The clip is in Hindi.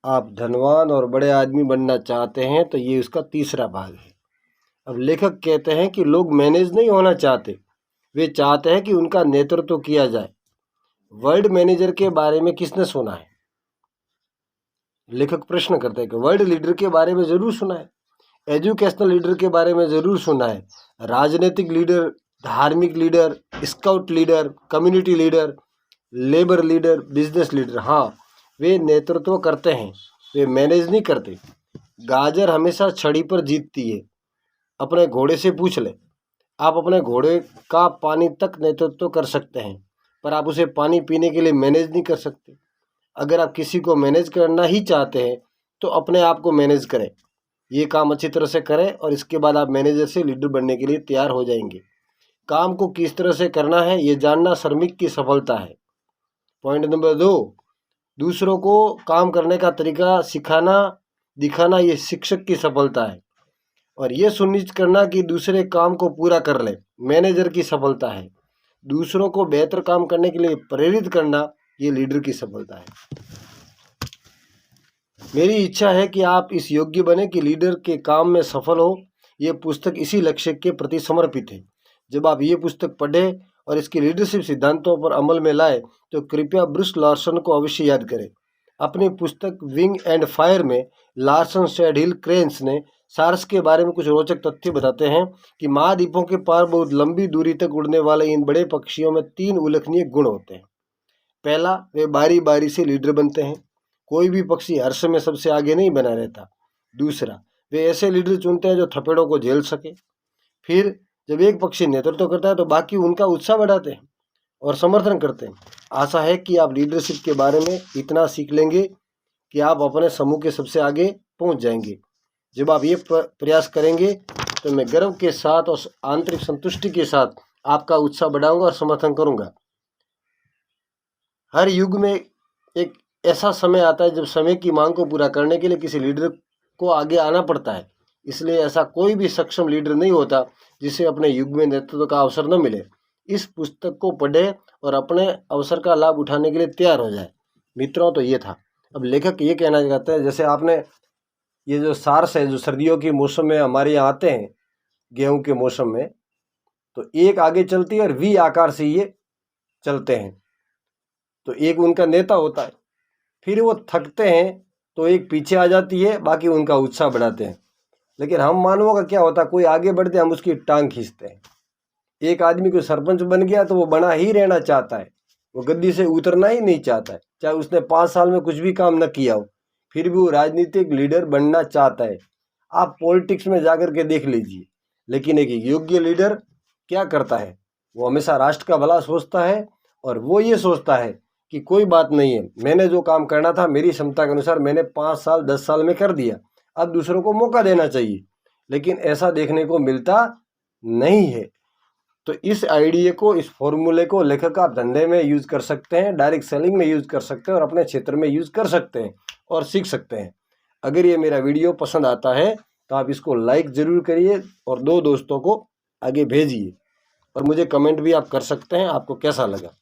आप धनवान और बड़े आदमी बनना चाहते हैं तो ये उसका तीसरा भाग है। अब लेखक कहते हैं कि लोग मैनेज नहीं होना चाहते, वे चाहते हैं कि उनका नेतृत्व किया जाए। वर्ल्ड मैनेजर के बारे में किसने सुना है? लेखक प्रश्न करते हैं कि वर्ल्ड लीडर के बारे में ज़रूर सुना है, एजुकेशनल लीडर के बारे में ज़रूर सुना है, राजनीतिक लीडर, धार्मिक leader, scout leader, community leader, labour leader, business leader. हाँ, वे नेतृत्व करते हैं, वे मैनेज नहीं करते। गाजर हमेशा छड़ी पर जीतती है। अपने घोड़े से पूछ ले, आप अपने घोड़े का पानी तक नेतृत्व कर सकते हैं, पर आप उसे पानी पीने के लिए मैनेज नहीं कर सकते। अगर आप किसी को मैनेज करना ही चाहते हैं तो अपने आप को मैनेज करें, ये काम अच्छी तरह से करें और इसके बाद आप मैनेजर से लीडर बनने के लिए तैयार हो जाएंगे। काम को किस तरह से करना है ये जानना श्रमिक की सफलता है। पॉइंट नंबर 2, दूसरों को काम करने का तरीका सिखाना दिखाना ये शिक्षक की सफलता है। और ये सुनिश्चित करना कि दूसरे काम को पूरा कर ले मैनेजर की सफलता है। दूसरों को बेहतर काम करने के लिए प्रेरित करना ये लीडर की सफलता है। मेरी इच्छा है कि आप इस योग्य बने कि लीडर के काम में सफल हो। ये पुस्तक इसी लक्ष्य के प्रति समर्पित है। जब आप ये पुस्तक पढ़ें और इसके लीडरशिप सिद्धांतों पर अमल में लाए तो कृपया ब्रूस लार्सन को अवश्य याद करें। अपनी पुस्तक विंग एंड फायर में लार्सन शेडहिल क्रेन्स ने सार्स के बारे में कुछ रोचक तथ्य बताते हैं कि महाद्वीपों के पार बहुत लंबी दूरी तक उड़ने वाले इन बड़े पक्षियों में 3 उल्लेखनीय गुण होते हैं। पहला, वे बारी बारी से लीडर बनते हैं। कोई भी पक्षी हर समय सबसे आगे नहीं बना रहता। दूसरा, वे ऐसे लीडर चुनते हैं जो थपेड़ों को झेल सके। फिर जब एक पक्षी नेतृत्व करता है तो बाकी उनका उत्साह बढ़ाते हैं और समर्थन करते हैं। आशा है कि आप लीडरशिप के बारे में इतना सीख लेंगे कि आप अपने समूह के सबसे आगे पहुंच जाएंगे। जब आप ये प्रयास करेंगे तो मैं गर्व के साथ और आंतरिक संतुष्टि के साथ आपका उत्साह बढ़ाऊंगा और समर्थन करूंगा। हर युग में एक ऐसा समय आता है जब समय की मांग को पूरा करने के लिए किसी लीडर को आगे आना पड़ता है। इसलिए ऐसा कोई भी सक्षम लीडर नहीं होता जिसे अपने युग में नेतृत्व का अवसर न मिले। इस पुस्तक को पढ़े और अपने अवसर का लाभ उठाने के लिए तैयार हो जाए। मित्रों, तो ये था। अब लेखक ये कहना चाहते हैं, जैसे आपने ये जो सार्स है जो सर्दियों के मौसम में हमारे यहाँ आते हैं, गेहूं के मौसम में, तो एक आगे चलती है और वी आकार से ये चलते हैं, तो एक उनका नेता होता है। फिर वो थकते हैं तो एक पीछे आ जाती है, बाकी उनका उत्साह बढ़ाते हैं। लेकिन हम मानवों का क्या होता है, कोई आगे बढ़ते हम उसकी टांग खींचते हैं। एक आदमी को सरपंच बन गया तो वो बना ही रहना चाहता है, वो गद्दी से उतरना ही नहीं चाहता है, चाहे उसने 5 साल में कुछ भी काम न किया हो, फिर भी वो राजनीतिक लीडर बनना चाहता है। आप पॉलिटिक्स में जाकर के देख लीजिए। लेकिन एक योग्य लीडर क्या करता है, वो हमेशा राष्ट्र का भला सोचता है और वो ये सोचता है कि कोई बात नहीं है, मैंने जो काम करना था मेरी क्षमता के अनुसार मैंने 5 साल 10 साल में कर दिया, अब दूसरों को मौका देना चाहिए। लेकिन ऐसा देखने को मिलता नहीं है। तो इस आइडिया को, इस फॉर्मूले को लेखक आप धंधे में यूज़ कर सकते हैं, डायरेक्ट सेलिंग में यूज़ कर सकते हैं और अपने क्षेत्र में यूज़ कर सकते हैं और सीख सकते हैं। अगर ये मेरा वीडियो पसंद आता है तो आप इसको लाइक ज़रूर करिए और 2 दोस्तों को आगे भेजिए और मुझे कमेंट भी आप कर सकते हैं आपको कैसा लगा।